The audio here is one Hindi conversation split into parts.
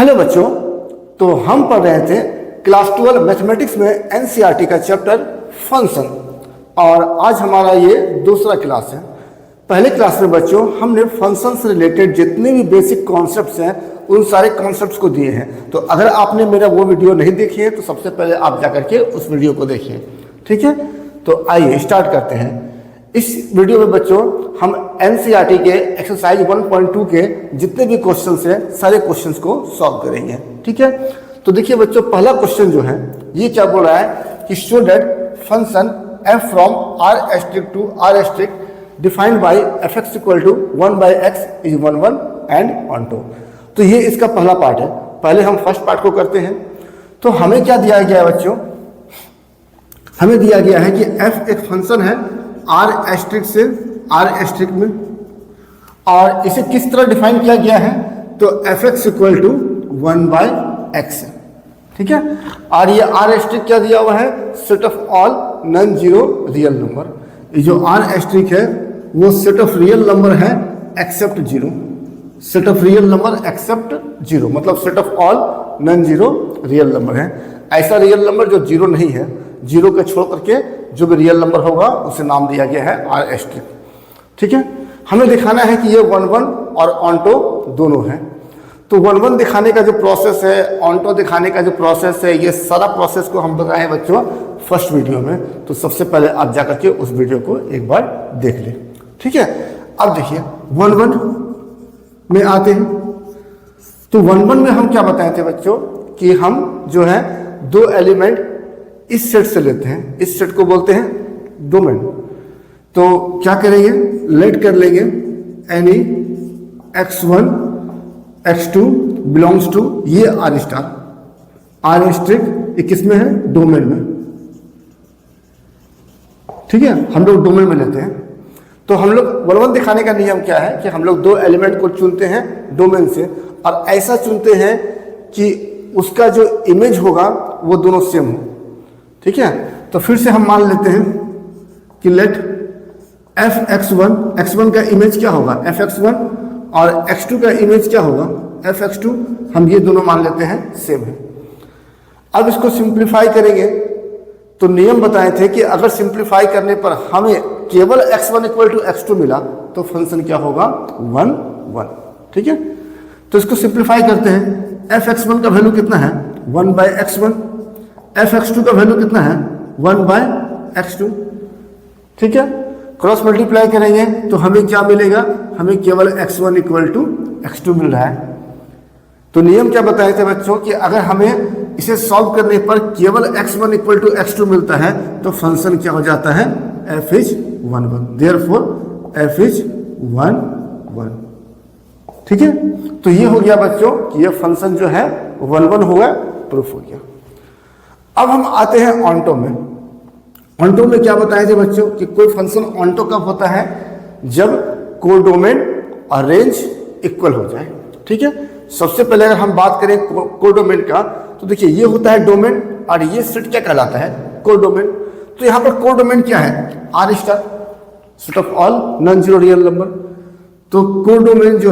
हेलो बच्चों, तो हम पढ़ रहे थे क्लास 12 मैथमेटिक्स में एनसीईआरटी का चैप्टर फंक्शन, और आज हमारा ये दूसरा क्लास है। पहले क्लास में बच्चों हमने फंक्शन से रिलेटेड जितने भी बेसिक कॉन्सेप्ट्स हैं उन सारे कॉन्सेप्ट्स को दिए हैं। तो अगर आपने मेरा वो वीडियो नहीं देखी है तो सबसे पहले आप जाकर के उस वीडियो को देखिए, ठीक है। तो आइए स्टार्ट करते हैं। इस वीडियो में बच्चों हम एनसीईआरटी के एक्सरसाइज 1.2 के जितने भी क्वेश्चंस हैं सारे क्वेश्चंस को सॉल्व करेंगे, ठीक है। तो देखिए बच्चों, पहला क्वेश्चन जो है ये क्या बोल रहा है कि show that function f from r* to r* defined by f(x) = 1/x is 1 1 and onto 2। तो ये इसका पहला पार्ट है। पहले हम फर्स्ट पार्ट को करते हैं। तो हमें क्या दिया गया है बच्चों, हमें दिया गया है कि f एक फंक्शन है r* से r* में, और इसे किस तरह डिफाइन किया गया है, तो f(x) = 1/x, ठीक है। और ये r* क्या दिया हुआ है, set of all non zero real number. ये जो r* है वो सेट ऑफ रियल नंबर है except zero, set of real number except zero, मतलब set of all non zero real number है। ऐसा रियल नंबर जो जीरो नहीं है, जीरो के छोड़ करके जो भी रियल नंबर होगा उसे नाम दिया गया है r*, ठीक है। हमें दिखाना है कि ये 1 1 और ऑनटो दोनों है। तो 1 1 दिखाने का जो प्रोसेस है, ऑनटो दिखाने का जो प्रोसेस है, ये सारा प्रोसेस को हम बताए हैं बच्चों फर्स्ट वीडियो में। तो सबसे पहले आप जाकर के उस वीडियो को एक बार देख लें, ठीक है। अब देखिए 1 1 में आते हैं। तो 1 1 में हम क्या बताए थे बच्चों कि हम जो है दो एलिमेंट इस सेट से लेते हैं। इस सेट को बोलते हैं डोमेन। तो क्या करेंगे, लेट कर लेंगे any x1 x2 belongs to ये r*, ये किस में है, डोमेन में, ठीक है। हम लोग डोमेन में लेते हैं। तो हम लोग 1 1 दिखाने का नियम क्या है कि हम लोग दो एलिमेंट को चुनते हैं डोमेन से, और ऐसा चुनते हैं कि उसका जो इमेज होगा वो दोनों सेम हो, ठीक है। तो फिर से हम मान लेते हैं कि लेट f(x1), x1 का इमेज क्या होगा f(x1) और x2 का इमेज क्या होगा f(x2), हम ये दोनों मान लेते हैं सेम है। अब इसको सिंप्लीफाई करेंगे। तो नियम बताए थे कि अगर सिंप्लीफाई करने पर हमें केवल x1 = x2 मिला तो फंक्शन क्या होगा, 1 1, ठीक है। तो इसको सिंप्लीफाई करते हैं। f(x1) का वैल्यू कितना है, 1/x1, f(x2) का वैल्यू कितना है, 1/x2, ठीक है। क्रॉस मल्टीप्लाई करेंगे तो हमें क्या मिलेगा, हमें केवल x1 = x2 मिल रहा है। तो नियम क्या बताए थे बच्चों कि अगर हमें इसे सॉल्व करने पर केवल x1 = x2 मिलता है तो फंक्शन क्या हो जाता है, f is 1 1, therefore f is 1 1, ठीक है। तो ये हो गया बच्चों कि ये फंक्शन जो है 1 1 होगा, प्रूफ हो गया। अब हम आते हैं ऑनटो में। ऑनटो में क्या बताए थे बच्चों कि कोई फंक्शन ऑनटो कब होता है, जब कोडोमेन और रेंज इक्वल हो जाए, ठीक है। सबसे पहले अगर हम बात करें कोडोमेन का, तो देखिए ये होता है डोमेन और ये सेट क्या कहलाता है, कोडोमेन। तो यहाँ पर कोडोमेन क्या है, r*, set of all non zero real number. तो कोडोमेन जो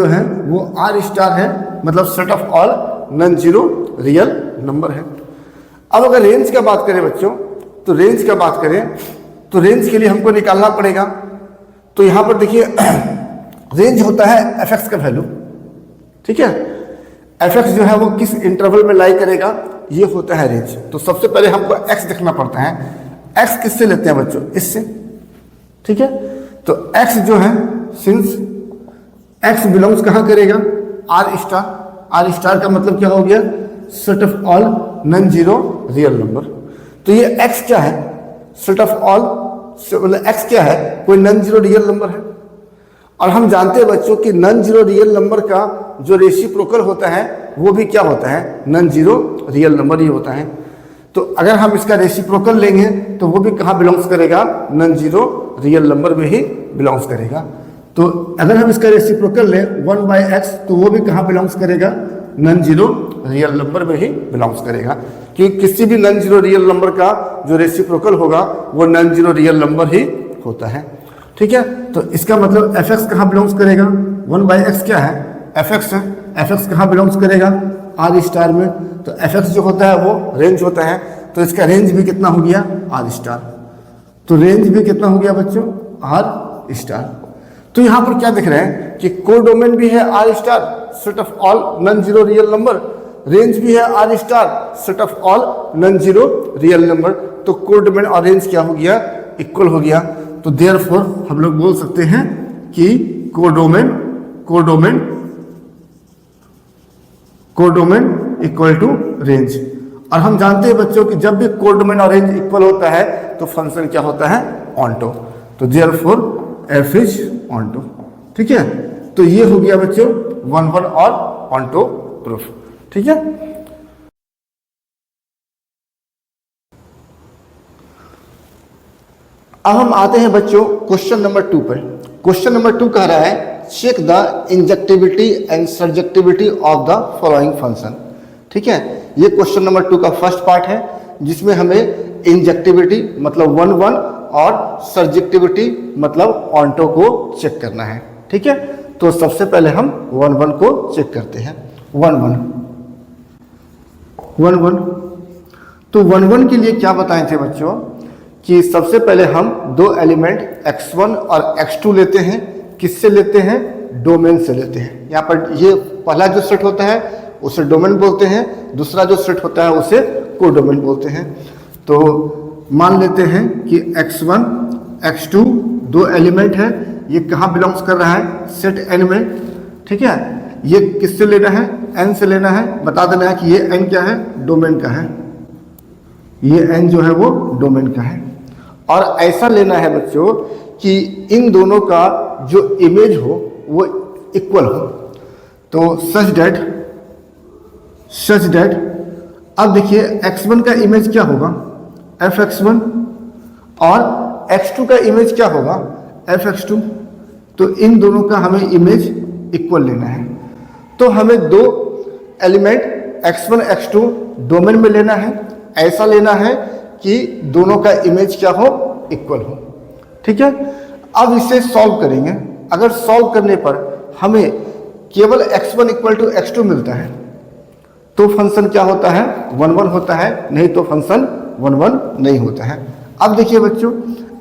है वो r* है, मतलब set of all non zero real number है। अब अगर रेंज का बात करें बच्चों, तो रेंज का बात करें तो रेंज के लिए हमको निकालना पड़ेगा। तो यहां पर देखिए रेंज होता है f(x) का वैल्यू, ठीक है। f(x) जो है वो किस इंटरवल में लाई करेगा, ये होता है रेंज। तो सबसे पहले हमको x देखना पड़ता है। x किससे लेते हैं बच्चों, इससे, ठीक है। तो x जो है, सिंस x बिलोंग्स कहां करेगा, r*, का मतलब क्या हो गया, set of all non zero real number. तो ये x क्या है, सेट ऑफ ऑल, मतलब x क्या है, कोई नॉन जीरो रियल नंबर है। और हम जानते हैं बच्चों कि नॉन जीरो रियल नंबर का जो रेसिप्रोकल होता है वो भी क्या होता है, नॉन जीरो रियल नंबर ही होता है। तो अगर हम इसका रेसिप्रोकल लेंगे तो वो भी कहाँ बिलोंग्स करेगा, नॉन जीरो रियल नंबर में ही बिलोंग्स करेगा। तो अगर हम इसका रेसिप्रोकल लें 1/x तो वो भी कहाँ बिलोंग्स करेगा, नॉन जीरो रियल नंबर में ही बिलोंग्स करेगा, क्योंकि किसी भी नॉन जीरो रियल नंबर का जो रेसिप्रोकल होगा वो नॉन जीरो रियल नंबर ही होता है। ठीक है, तो इसका मतलब एफ एक्स कहाँ बिलोंग्स करेगा, 1/x क्या है, एफ एक्स है, एफ एक्स कहाँ बिलोंग्स करेगा, आर स्टार में। तो एफ एक्स जो होता है वो रेंज होता है, तो इसका रेंज भी कितना हो गया, आर स्टार। तो रेंज भी कितना हो गया बच्चों, आर स्टार। तो यहाँ पर क्या दिख रहे हैं कि कोडोमेन भी है R star, set of all non zero real number, range भी है R star, set of all non zero real number. तो कोडोमेन और रेंज क्या हो गया, इक्वल हो गया। तो देयरफॉर हम लोग बोल सकते हैं कि कोडोमेन इक्वल टू रेंज। और हम जानते हैं बच्चों कि जब भी कोडोमेन और रेंज इक्वल होता है तो फंक्शन क्या होता है, ऑनटो। तो देयरफॉर एफ इज ऑनटो। ठीक है, तो ये हो गया बच्चों 1 और ऑनटो प्रूफ। ठीक है, अब हम आते हैं बच्चों क्वेश्चन नंबर 2 पर। क्वेश्चन नंबर 2 कह रहा है check the injectivity and surjectivity of the following function. ठीक है, ये क्वेश्चन नंबर 2 का फर्स्ट पार्ट है, जिसमें हमें इंजेक्टिविटी मतलब 1 और सर्जेक्टिविटी मतलब ऑनटो को चेक करना है। ठीक है, तो सबसे पहले हम 1 को चेक करते हैं। 1 तो 1 के लिए क्या बताए थे बच्चों कि सबसे पहले हम दो एलिमेंट x1 और x2 लेते हैं। किससे लेते हैं, डोमेन से लेते हैं। यहाँ पर ये पहला जो सेट होता है उसे डोमेन बोलते हैं, दूसरा जो सेट होता है उसे कोडोमेन बोलते हैं। तो मान लेते हैं कि x1 x2 दो एलिमेंट है, ये कहाँ बिलोंग्स कर रहा है, सेट n में। ठीक है, ये किससे लेना है, n से लेना है। बता देना है कि ये n क्या है, डोमेन का है, ये n जो है वो डोमेन का है। और ऐसा लेना है बच्चों कि इन दोनों का जो इमेज हो वो इक्वल हो। तो सच डेट अब देखिए x1 का इमेज क्या होगा, fx1, और x2 का इमेज क्या होगा, fx2। तो इन दोनों का हमें इमेज इक्वल लेना है। तो हमें दो एलिमेंट x1 x2 डोमेन में लेना है। ऐसा लेना है कि दोनों का इमेज क्या हो, इक्वल हो। ठीक है, अब इसे सॉल्व करेंगे। अगर सॉल्व करने पर हमें केवल x1 इक्वल टू x2 मिलता है तो फंक्शन क्या होता है, 1 होता है, नहीं तो फंक्शन 1 नहीं होता है। अब देखिए बच्चों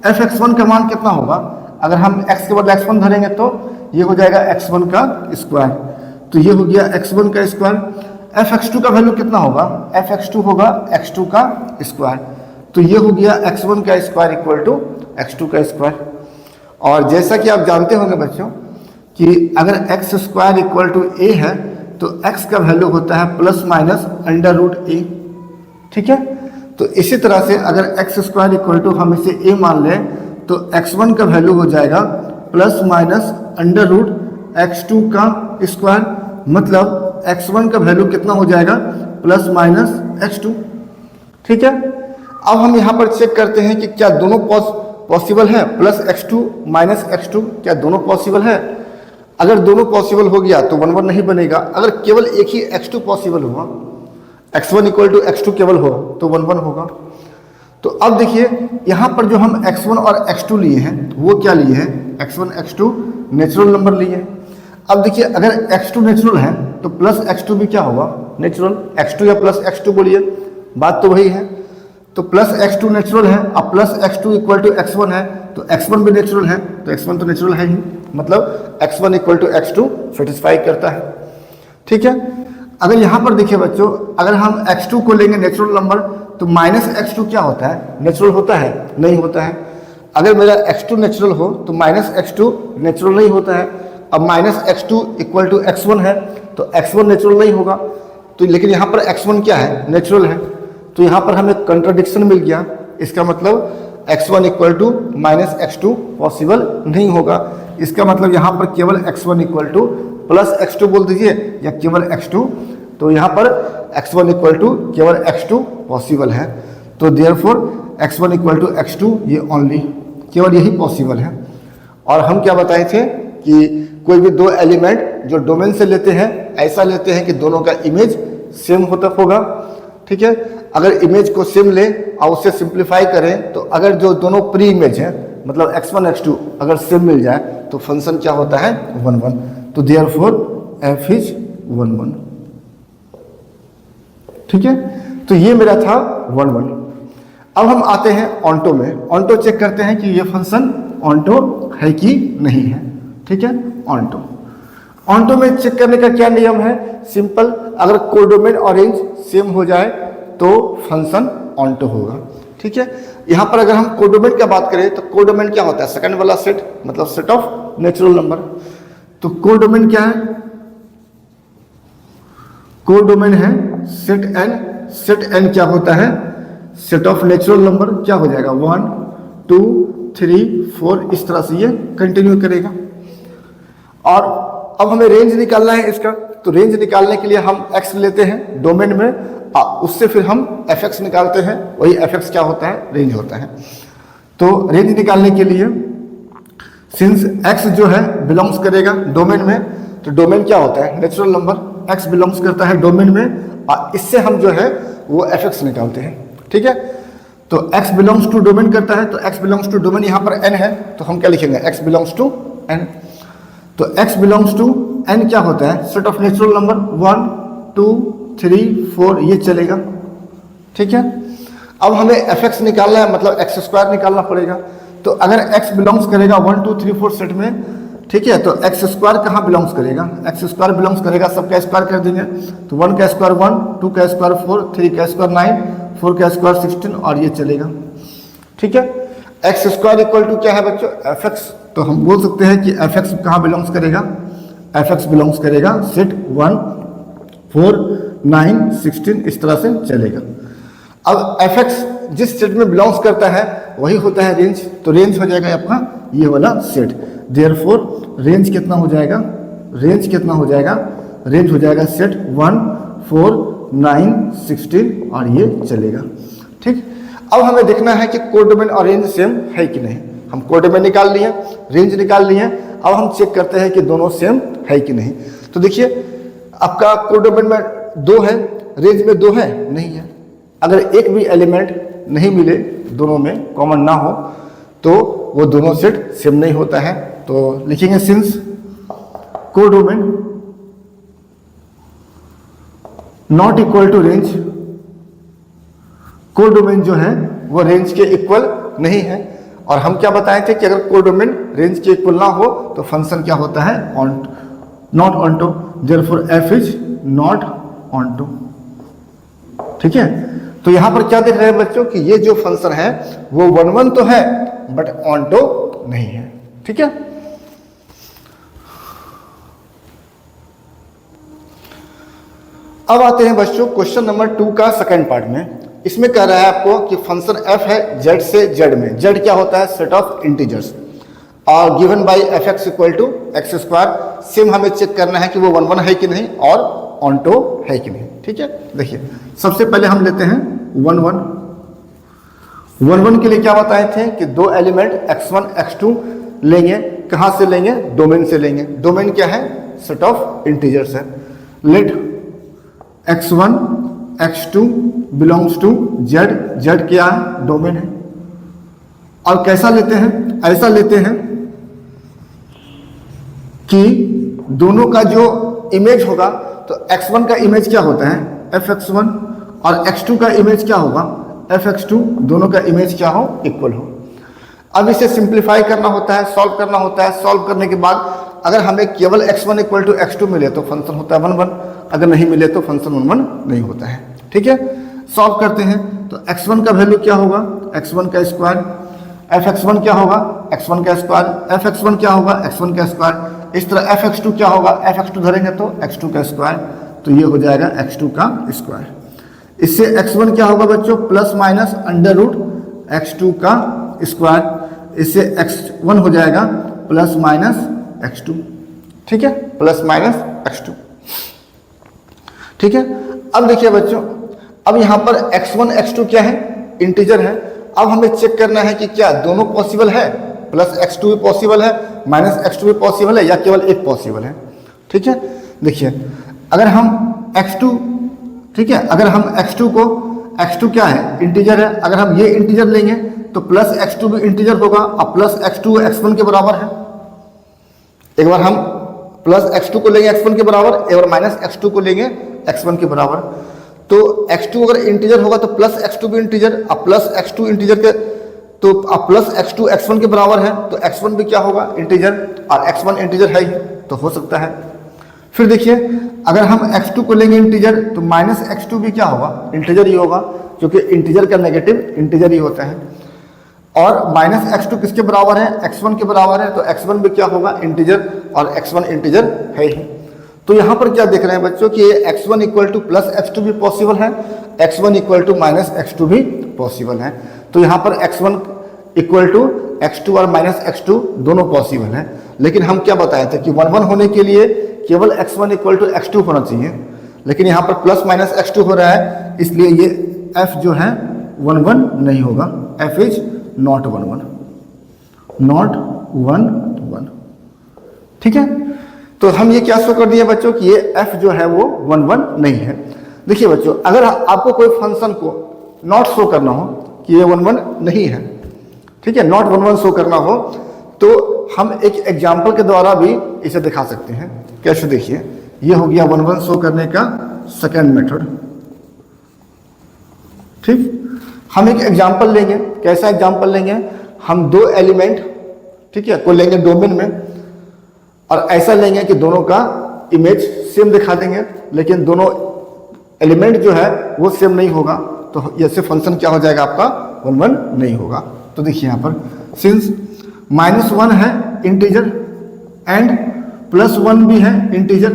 fx1 का मान कितना होगा, अगर हम x के बदले x1 धरेंगे तो ये हो जाएगा x1 का स्क्वायर। तो ये हो गया x1 का स्क्वायर। fx2 का वैल्यू कितना होगा, fx2 होगा x2 का स्क्वायर। तो ये हो गया x1 का स्क्वायर इक्वल टू x2 का स्क्वायर। और जैसा कि आप जानते होंगे बच्चों कि अगर x square equal to a है तो x का वैल्यू होता है प्लस माइनस √a। ठीक है, तो इसी तरह से अगर x स्क्वायर इक्वल टू हम इसे a मान लें तो x1 का वैल्यू हो जाएगा प्लस माइनस √x2 का स्क्वायर, मतलब x1 का वैल्यू कितना हो जाएगा, प्लस माइनस x2। ठीक है, अब हम यहाँ पर चेक करते हैं कि क्या दोनों पॉसिबल है, प्लस x2 माइनस x2 क्या दोनों पॉसिबल है। अगर दोनों पॉसिबल हो गया तो 1 नहीं बनेगा। अगर केवल एक ही x2 पॉसिबल हुआ, x1 इक्वल टू x2 केवल हो तो 1 होगा। तो अब देखिए यहाँ पर जो हम x1 और x2 लिए हैं वो क्या लिए हैं, x1 x2 नेचुरल नंबर लिए। अब देखिए अगर x2 नेचुरल है तो प्लस x2 भी क्या होगा, नेचुरल। x2 या प्लस x2 बोलिए, बात तो वही है। तो प्लस x2 नेचुरल है, अब plus x2 equal to x1 है तो x1 भी नेचुरल है, तो x1 तो नेचुरल है ही, मतलब x1 equal to x2 satisfy करता है। ठीक है, अगर यहाँ पर देखिए बच्चों, अगर हम x2 को लेंगे नेचुरल नंबर तो माइनस x2 क्या होता है, नेचुरल होता है, नहीं होता है। अगर मेरा x2 नेचुरल हो तो माइनस x2 नेचुरल नहीं होता है। अब minus x2 equal to x1 है तो x1 नेचुरल नहीं होगा। तो लेकिन यहाँ पर x1 क्या है, नेचुरल है। तो यहाँ पर हमें कंट्राडिक्शन मिल गया। इसका मतलब x1 equal to minus x2 possible नहीं होगा। इसका मतलब यहाँ पर केवल x1 equal two plus x2 बोल दीजिए या केवल x2। तो यहाँ पर x1 इक्वल टू केवल x2 पॉसिबल है। तो therefore x1 equal to x2 ये ओनली केवल यही पॉसिबल है। और हम क्या बताए थे कि कोई भी दो एलिमेंट जो डोमेन से लेते हैं ऐसा लेते हैं कि दोनों का इमेज सेम होगा। ठीक है, अगर इमेज को सेम लें और उससे सिंप्लीफाई करें तो अगर जो दोनों प्री इमेज हैं मतलब x1 x2 अगर सेम मिल जाए तो फंक्शन क्या होता है 1 1। तो देयरफॉर f इज 1 1। ठीक है, तो ये मेरा था 1 1। अब हम आते हैं ऑन्टो में। ऑन्टो चेक करते हैं कि ये फंक्शन ऑन्टो है कि नहीं है। ठीक है, ऑन्टो। ऑन्टो में चेक करने का क्या नियम है? सिंपल, अगर कोडोमेन और रेंज सेम हो जाए तो फंक्शन ऑन्टो होगा। ठीक है, यहाँ पर अगर हम कोडोमेन की बात करें तो कोडोमेन क्या होता है? सेकंड वाला सेट, मतलब सेट ऑफ नेचुरल नंबर। तो कोडोमेन क्या है? कोडोमेन है सेट एन। सेट एन क्या होता है? Set of natural number. क्या हो जाएगा? 1 2 3 4, इस तरह से ये कंटिन्यू करेगा। और अब हमें रेंज निकालना है इसका। तो रेंज निकालने के लिए हम x लेते हैं डोमेन में, उससे फिर हम fx निकालते हैं। वही fx क्या होता है? रेंज होता है। तो रेंज निकालने के लिए सिंस x जो है बिलोंग्स करेगा डोमेन में, तो डोमेन क्या होता है? Natural number. x बिलोंग्स करता है डोमेन में, इससे हम जो है वो fx निकालते हैं। ठीक है, तो x बिलोंग्स टू डोमेन करता है, तो x बिलोंग्स टू डोमेन यहाँ पर n है, तो हम क्या लिखेंगे? x belongs to n। तो x बिलोंग्स टू n क्या होता है? सेट ऑफ नेचुरल नंबर 1 2 3 4, ये चलेगा। ठीक है, अब हमें fx निकालना है, मतलब x स्क्वायर निकालना पड़ेगा। तो अगर x बिलोंग्स करेगा 1 2 3 4 सेट में, ठीक है, तो x स्क्वायर कहाँ बिलोंग्स करेगा? x स्क्वायर बिलोंग्स करेगा, सबका स्क्वायर कर देंगे। तो 1 का स्क्वायर 1, 2 का स्क्वायर 4, 3 का स्क्वायर 9, 4 का स्क्वायर 16, और ये चलेगा। ठीक है, x स्क्वायर इक्वल टू क्या है बच्चों? fx। तो हम बोल सकते हैं कि fx कहाँ बिलोंग्स करेगा? fx बिलोंग्स करेगा सेट 1 4 9 16, इस तरह से चलेगा। अब fx जिस सेट में बिलोंग्स करता है वही होता है रेंज। तो रेंज हो जाएगा आपका ये वाला सेट। देयरफॉर रेंज कितना हो जाएगा? रेंज कितना हो जाएगा? रेंज हो जाएगा सेट 1 4 9 16, और ये चलेगा। ठीक, अब हमें देखना है कि कोडोमेन और रेंज सेम है कि नहीं। हम कोडोमेन निकाल लिए, रेंज निकाल लिए, अब हम चेक करते हैं कि दोनों सेम है कि नहीं। तो देखिए, आपका कोडोमेन में 2 है, रेंज में 2 है, नहीं है। अगर एक भी एलिमेंट नहीं मिले, दोनों में कॉमन ना हो, तो वो दोनों सेट सेम नहीं होता है। तो लिखेंगे since codomain not equal to range. Codomain जो है वो रेंज के इक्वल नहीं है। और हम क्या बताए थे कि अगर कोडोमेन रेंज के इक्वल ना हो तो फंक्शन क्या होता है? Not onto. Therefore f is not onto. ठीक है, तो यहां पर क्या देख रहे हैं बच्चों कि ये जो फंक्शन है वो 1 1 तो है, बट ऑन्टो नहीं है। ठीक है, अब आते हैं बच्चों क्वेश्चन नंबर 2 का सेकंड पार्ट में। इसमें कह रहा है आपको कि फंक्शन f है z से z में। z क्या होता है? सेट ऑफ इंटीजर्स, और given by fx equal to x square. Same हमें चेक करना है कि वो 1 1 है कि नहीं और ऑन्टो है कि नहीं। ठीक है, देखिए सबसे पहले हम लेते हैं 1 1। 1 1 के लिए क्या बताए थे कि 2 एलिमेंट x1 x2 लेंगे। कहाँ से लेंगे? डोमेन से लेंगे। डोमेन क्या है? सेट ऑफ इंटीजर्स है। Let x1 x2 belongs to z। z क्या है? डोमेन है। और कैसा लेते हैं? ऐसा लेते हैं कि दोनों का जो इमेज होगा, तो x1 का इमेज क्या होता है? fx1, और x2 का इमेज क्या होगा? fx2। दोनों का इमेज क्या हो? इक्वल हो। अब इसे सिंप्लीफाई करना होता है, सॉल्व करना होता है। सॉल्व करने के बाद अगर हमें केवल x1 इक्वल टू x2 मिले तो फंक्शन होता है 1 1, अगर नहीं मिले तो फंक्शन 1 1 नहीं होता है। ठीक है, सॉल्व करते हैं तो x1 का वैल्यू क्या होगा? x1 का स्क्वायर। fx1 क्या होगा? x1 का स्क्वायर। fx1 क्या होगा? x1 का स्क्वायर। इस तरह fx2 क्या होगा? fx2 धरेंगे तो x2 का स्क्वायर, तो ये हो जाएगा x2 का स्क्वायर। इससे x1 क्या होगा बच्चों? Plus minus under root x2 का स्क्वायर। इससे x1 हो जाएगा प्लस माइनस x2। ठीक है, प्लस माइनस x2। ठीक है, अब देखिए बच्चों, अब यहां पर x1 x2 क्या है? इंटीजर है। अब हमें चेक करना है कि क्या दोनों पॉसिबल है? प्लस x2 भी पॉसिबल है, माइनस x2 भी पॉसिबल है, या केवल एक पॉसिबल है। ठीक है, देखिए अगर हम x2, ठीक है, अगर हम x2 को, x2 क्या है? इंटीजर है। अगर हम ये इंटीजर लेंगे तो प्लस x2 भी इंटीजर होगा। अब प्लस x2 x1 के बराबर है। एक बार हम प्लस x2 को लेंगे x1 के बराबर, एक बार माइनस x2 को लेंगे x1 के बराबर। तो x2 अगर इंटीजर होगा तो प्लस x2 भी इंटीजर। अब प्लस x2 इंटीजर के तो अब प्लस x2 x1 के बराबर है, तो x1 भी क्या होगा, इंटीजर, और x1 इंटीजर है ही, तो हो सकता है। फिर देखिए अगर हम x2 को लेंगे इंटीजर तो माइनस x2 भी क्या होगा, इंटीजर ही होगा, क्योंकि इंटीजर का नेगेटिव इंटीजर ही होता है। और माइनस x2 किसके बराबर है, x1 के बराबर है, तो x1 भी क्या होगा, इंटीजर, और x1 इंटीजर है ही। तो यहाँ पर क्या देख रहे हैं बच्चों कि x1 equal two plus x2 भी पॉसिबल है, x1 equal to minus x2 भी पॉसिबल है। तो यहाँ पर x1 इक्वल टू x2 और माइनस x2 दोनों पॉसिबल है। लेकिन हम क्या बताए थे कि 1 1 होने के लिए केवल x1 इक्वल टू x2 होना चाहिए, लेकिन यहाँ पर प्लस माइनस x2 हो रहा है, इसलिए ये f जो है 1 1 नहीं होगा, f इज नॉट 1 1, नॉट 1 1। ठीक है, तो हम ये क्या शो कर दिए बच्चों कि ये f जो है वो 1 1 नहीं है। देखिए बच्चों, अगर आपको कोई फंक्शन को नॉट शो करना हो कि ये 1 1 नहीं है, ठीक है, नॉट 1 1 शो करना हो, तो हम एक एग्जाम्पल के द्वारा भी इसे दिखा सकते हैं। कैसे, देखिए ये हो गया 1 1 शो करने का सेकेंड मेथड। ठीक, हम एक एग्जाम्पल लेंगे। कैसा एग्जाम्पल लेंगे, हम दो एलिमेंट, ठीक है, को लेंगे डोमेन में, और ऐसा लेंगे कि दोनों का इमेज सेम दिखा देंगे, लेकिन दोनों एलिमेंट जो है वो सेम नहीं होगा, तो ऐसे फंक्शन क्या हो जाएगा आपका, 1 1 नहीं होगा। तो देखिए यहाँ पर सिंस -1 है इंटीजर एंड +1 भी है इंटीजर,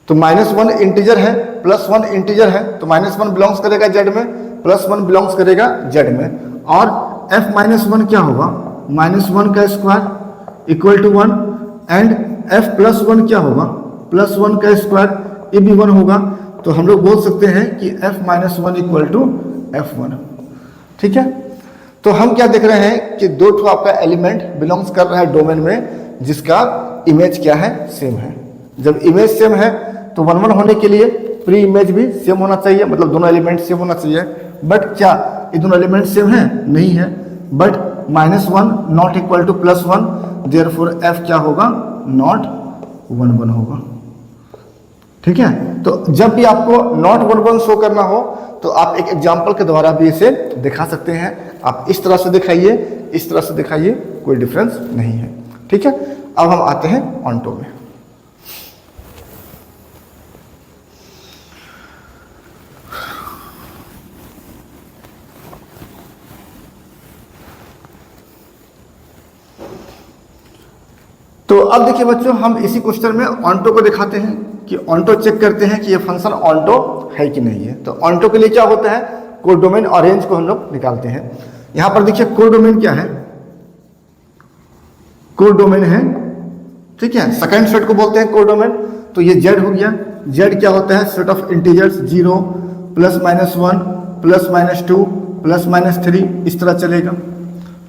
तो -1 इंटीजर है, +1 इंटीजर है, तो -1 बिलोंग्स करेगा z में, +1 बिलोंग्स करेगा z में। और f-1 क्या होगा, -1 का square equal to 1, and f+1 क्या होगा, +1 का स्क्वायर, ये भी 1 होगा। तो हम लोग बोल सकते हैं कि f-1 इक्वल टू f1। ठीक है, तो हम क्या देख रहे हैं कि दो ठो आपका एलिमेंट बिलोंग्स कर रहा है डोमेन में, जिसका इमेज क्या है, सेम है। जब इमेज सेम है तो 1 1 होने के लिए प्री इमेज भी सेम होना चाहिए, मतलब दोनों एलिमेंट सेम होना चाहिए। बट क्या ये दोनों एलिमेंट सेम है, नहीं है। But -1 not equal to +1, therefore f क्या होगा, नॉट 1 1 होगा। ठीक है, तो जब भी आपको नॉट 1 1 शो करना हो तो आप एक एग्जाम्पल के द्वारा भी इसे दिखा सकते हैं। आप इस तरह से दिखाइए, इस तरह से दिखाइए, कोई डिफरेंस नहीं है। ठीक है, अब हम आते हैं ऑन्टो में। तो अब देखिए बच्चों, हम इसी क्वेश्चन में ऑन्टो को दिखाते हैं कि ऑन्टो चेक करते हैं कि ये फंक्शन ऑन्टो है कि नहीं है। तो ऑन्टो के लिए क्या होता है, कोडोमेन और रेंज को हम लोग निकालते हैं। यहां पर देखिए कोडोमेन क्या है, कोडोमेन है, ठीक है, सेकंड सेट को बोलते हैं कोडोमेन। तो ये z हो गया, z क्या होता है, सेट ऑफ इंटीजर्स 0 +-1 +-2 +-3, इस तरह चलेगा।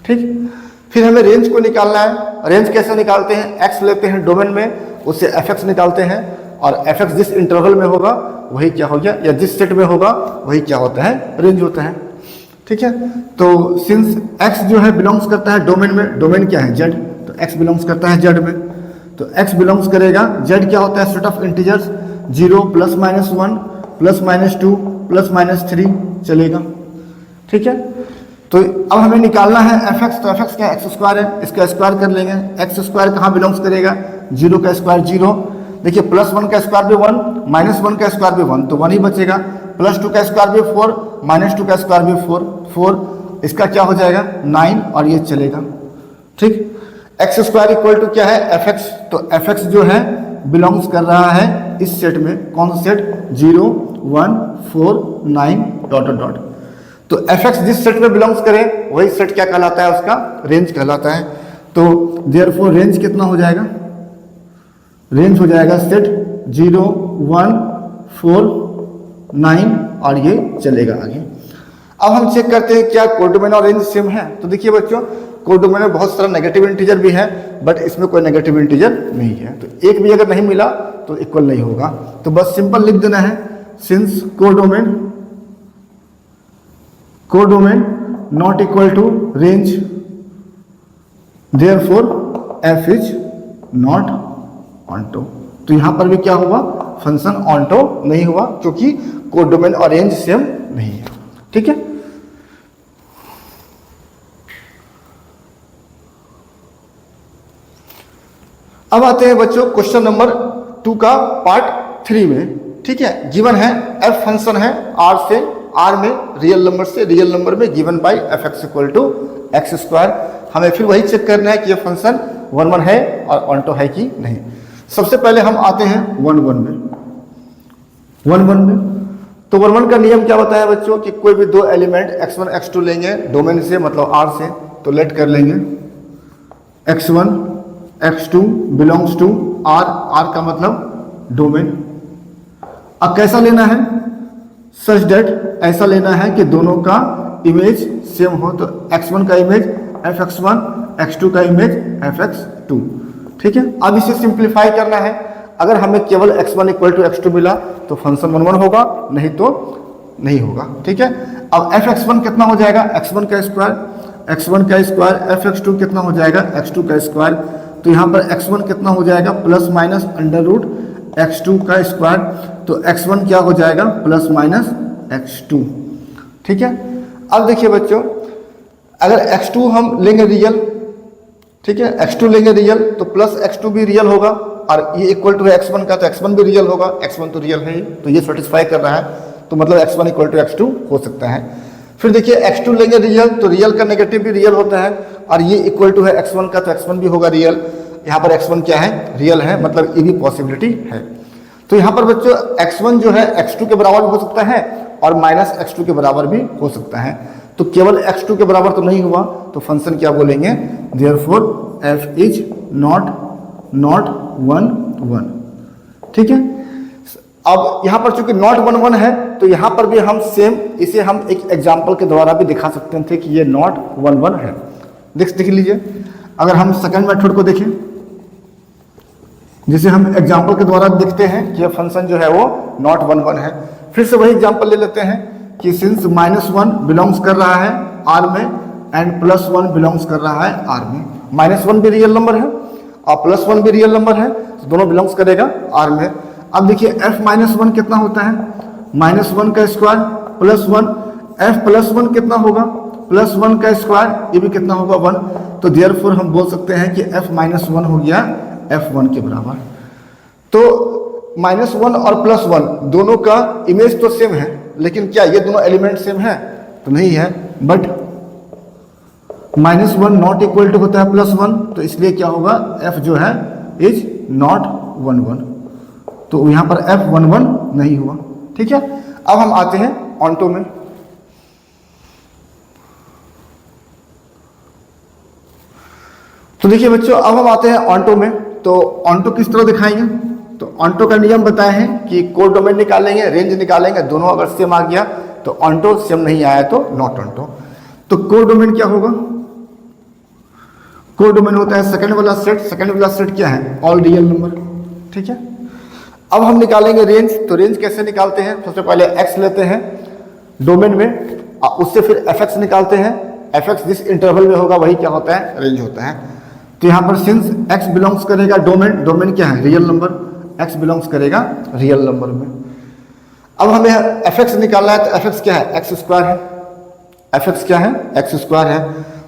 ठीक, फिर हमें रेंज को निकालना है। रेंज कैसे निकालते हैं, x लेते हैं डोमेन में, उससे fx निकालते हैं, और fx जिस इंटरवल में होगा वही क्या हो गया, या जिस सेट में होगा वही क्या होता है, रेंज होता है। ठीक है, तो सिंस x जो है बिलोंग्स करता है डोमेन में, डोमेन क्या है, z, तो x बिलोंग्स करता है z में, तो x बिलोंग्स करेगा, z क्या होता है, सेट ऑफ इंटीजर्स 0 +-1 +-2 +-3 चलेगा। ठीक है, तो अब हमें निकालना है fx, तो fx क्या है, x² है, इसका स्क्वायर कर लेंगे। x² कहाँ बिलोंग्स करेगा, 0 का स्क्वायर 0, देखिए +1 का स्क्वायर भी 1, -1 का स्क्वायर भी 1, तो 1 ही बचेगा, +2 का स्क्वायर भी 4, -2 का स्क्वायर भी 4, इसका क्या हो जाएगा 9, और ये चलेगा। ठीक, x² इक्वल टू क्या है, fx, तो fx जो है बिलोंग्स कर रहा है इस सेट में, कौन सा सेट, 0 1 4 9 डॉट डॉट डॉट। तो fx जिस सेट में बिलोंग्स करे वही सेट क्या कहलाता है, उसका रेंज कहलाता है। तो देयरफॉर रेंज कितना हो जाएगा, रेंज हो जाएगा सेट 0 1 4 9, और ये चलेगा आगे। अब हम चेक करते हैं क्या कोडोमेन और रेंज सेम है। तो देखिए बच्चों, कोडोमेन में बहुत सारा नेगेटिव इंटीजर भी है, बट इसमें कोई नेगेटिव इंटीजर नहीं है, तो एक भी अगर नहीं मिला तो इक्वल नहीं होगा। तो बस सिंपल लिख देना है, since codomain not equal to range, therefore F is not onto. तो यहां पर भी क्या हुआ, फंक्शन ऑनटो नहीं हुआ क्योंकि कोडोमेन और रेंज सेम नहीं है। ठीक है, अब आते हैं बच्चों क्वेश्चन नंबर 2 का पार्ट 3 में। ठीक है, गिवन है एफ फंक्शन है आर से, आर में रियल नंबर में given by f x equal to x square. हमें फिर वही चेक करना है कि ये फंक्शन 1 1 है और ऑनटो है कि नहीं। सबसे पहले हम आते हैं 1 1 में। 1 1 में तो 1 1 का नियम क्या बताया बच्चों कि कोई भी दो एलिमेंट x1 x2 लेंगे डोमेन से, मतलब r से, तो लेट कर लेंगे x1 x2 belongs to r, r का मतलब डोमेन। अब कैसा लेना है, सच डेट ऐसा लेना है कि दोनों का इमेज सेम हो, तो x1 का इमेज f(x1), x2 का इमेज f(x2). ठीक है, अब इसे सिंप्लीफाई करना है। अगर हमें केवल x1 इक्वल टू x2 मिला तो फंक्शन 1 1 होगा, नहीं तो नहीं होगा। ठीक है, अब f(x1) कितना हो जाएगा, x1 का स्क्वायर, f(x2) कितना हो जाएगा, x2 का स्क्वायर। तो यहाँ पर x1 कितना हो जाएगा, plus minus under root x2 का स्क्वायर, तो x1 क्या हो जाएगा, प्लस माइनस x2। ठीक है, अब देखिए बच्चों, अगर x2 हम लेंगे रियल, ठीक है, x2 लेंगे रियल तो प्लस x2 भी रियल होगा, और ये इक्वल टू है x1 का, तो x1 भी रियल होगा, x1 तो रियल है ही, तो ये सेटिस्फाई कर रहा है, तो मतलब x1 इक्वल टू x2 हो सकता है। फिर देखिए x2 लेंगे रियल, तो रियल का नेगेटिव भी रियल होता है, और ये इक्वल टू है x1 का, तो x1 भी होगा रियल। यहाँ पर x1 क्या है, रियल है, मतलब ये भी पॉसिबिलिटी है। तो यहाँ पर बच्चों x1 जो है x2 के बराबर भी हो सकता है और माइनस x2 के बराबर भी हो सकता है। तो केवल x2 के बराबर तो नहीं हुआ, तो फंक्शन क्या बोलेंगे, देयरफॉर f इज नॉट 1 1। ठीक है, अब यहाँ पर चूंकि नॉट 1 1 है, तो यहाँ पर भी हम सेम इसे हम एक एग्जाम्पल के द्वारा भी दिखा सकते थे कि ये नॉट 1 1 है। देख लीजिए, अगर हम सेकंड मेथड को देखें, जिसे हम एग्जाम्पल के द्वारा देखते हैं कि यह फंक्शन जो है वो नॉट 1 1 है। फिर से वही एग्जाम्पल ले लेते हैं कि सिंस -1 बिलोंग्स कर रहा है R में एंड +1 बिलोंग्स कर रहा है R में, -1 भी रियल नंबर है और +1 भी रियल नंबर है, तो दोनों बिलोंग्स करेगा R में। अब देखिए f-1 कितना होता है, -1 का स्क्वायर प्लस 1, f+1 कितना होगा, +1 का स्क्वायर, ये भी कितना होगा 1। तो देयरफॉर हम बोल सकते हैं कि f-1 हो गया f1 के बराबर। तो -1 और +1 दोनों का इमेज तो सेम है, लेकिन क्या ये दोनों एलिमेंट सेम है, तो नहीं है। बट -1 नॉट इक्वल टू होता है +1, तो इसलिए क्या होगा, f जो है इज नॉट 1 1, तो यहाँ पर f 1 1 नहीं हुआ। ठीक है, अब हम आते हैं ऑन्टो में। तो देखिए बच्चों, अब हम आते हैं ऑन्टो में। तो ऑन्टो किस तरह दिखाएंगे, तो ऑन्टो का नियम बताए हैं कि कोड डोमेन निकालेंगे, रेंज निकालेंगे, दोनों अगर सेम आ गया तो ऑन्टो, सेम नहीं आया तो नॉट ऑन्टो। तो कोड डोमेन क्या होगा, कोड डोमेन होता है सेकंड वाला सेट क्या है, ऑल रियल नंबर। ठीक है, अब हम निकालेंगे रेंज। तो रेंज कैसे निकालते हैं, सबसे पहले x लेते हैं डोमेन में, उससे फिर fx निकालते हैं। fx जिस इंटरवल में होगा वही क्या होता है, रेंज होता है। तो यहाँ पर सिंस x बिलोंग्स करेगा डोमेन क्या है, रियल नंबर, x बिलोंग्स करेगा रियल नंबर में। अब हमें fx निकालना है, तो fx क्या है, x स्क्वायर है, fx क्या है, x स्क्वायर है।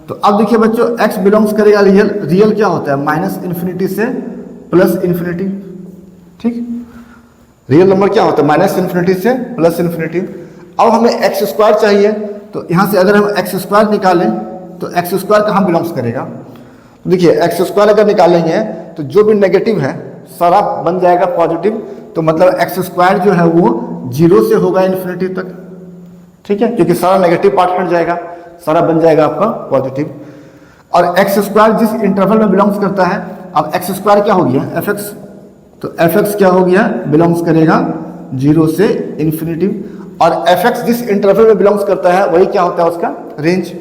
तो अब देखिए बच्चों, x बिलोंग्स करेगा रियल क्या होता है, -∞ से +∞। ठीक, रियल नंबर क्या होता है, -∞ से +∞। अब हमें x स्क्वायर चाहिए, तो यहाँ से अगर हम x स्क्वायर निकालें तो x स्क्वायर कहाँ बिलोंग्स करेगा, देखिए x स्क्वायर अगर निकालेंगे तो जो भी नेगेटिव है सारा बन जाएगा पॉजिटिव, तो मतलब x स्क्वायर जो है वो 0 से होगा ∞ तक। ठीक है, क्योंकि सारा नेगेटिव पार्ट हट जाएगा, सारा बन जाएगा आपका पॉजिटिव। और x स्क्वायर जिस इंटरवल में बिलोंग्स करता है, अब x स्क्वायर क्या हो गया, fx, तो fx क्या हो गया, बिलोंग्स करेगा 0 से ∞, और fx जिस इंटरवल में बिलोंग्स करता है वही क्या होता है, उसका रेंज।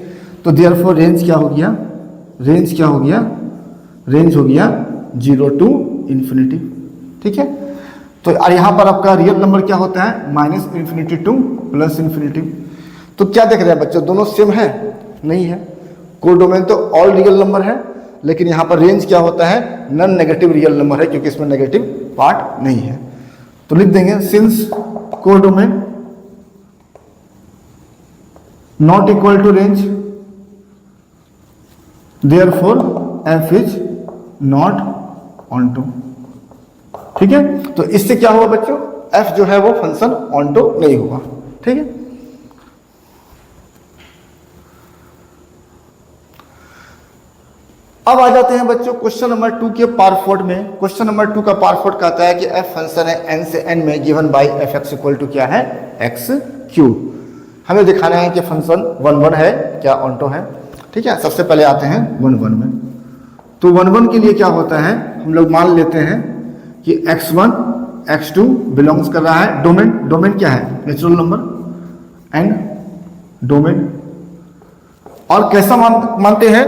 तो देयरफॉर रेंज क्या हो गया, रेंज हो गया 0 to ∞। ठीक है, तो और यहाँ पर आपका रियल नंबर क्या होता है, -∞ to +∞। तो क्या देख रहे हैं बच्चों, दोनों सेम है, नहीं है। कोडोमेन तो ऑल रियल नंबर है, लेकिन यहाँ पर रेंज क्या होता है, नॉन नेगेटिव रियल नंबर है, क्योंकि इसमें नेगेटिव पार्ट नहीं है। तो लिख देंगे since codomain not equal to range, therefore f is not onto. ठीक है, तो इससे क्या हुआ बच्चों, f जो है वो फंक्शन ऑनटो नहीं हुआ। ठीक है, अब आ जाते हैं बच्चों क्वेश्चन नंबर 2 के पार्ट 4 में। क्वेश्चन नंबर 2 का पार्ट 4 कहता है कि f फंक्शन है n से n में given by fx equal to क्या है, x क्यूब। हमें दिखाना है कि फंक्शन 1 1 है क्या ऑनटो है। ठीक है, सबसे पहले आते हैं 1 1 में। तो 1 1 के लिए क्या होता है, हम लोग मान लेते हैं कि x1 x2 बिलोंग्स कर रहा है डोमेन। डोमेन क्या है, नेचुरल नंबर एंड डोमेन। और कैसा मानते हैं,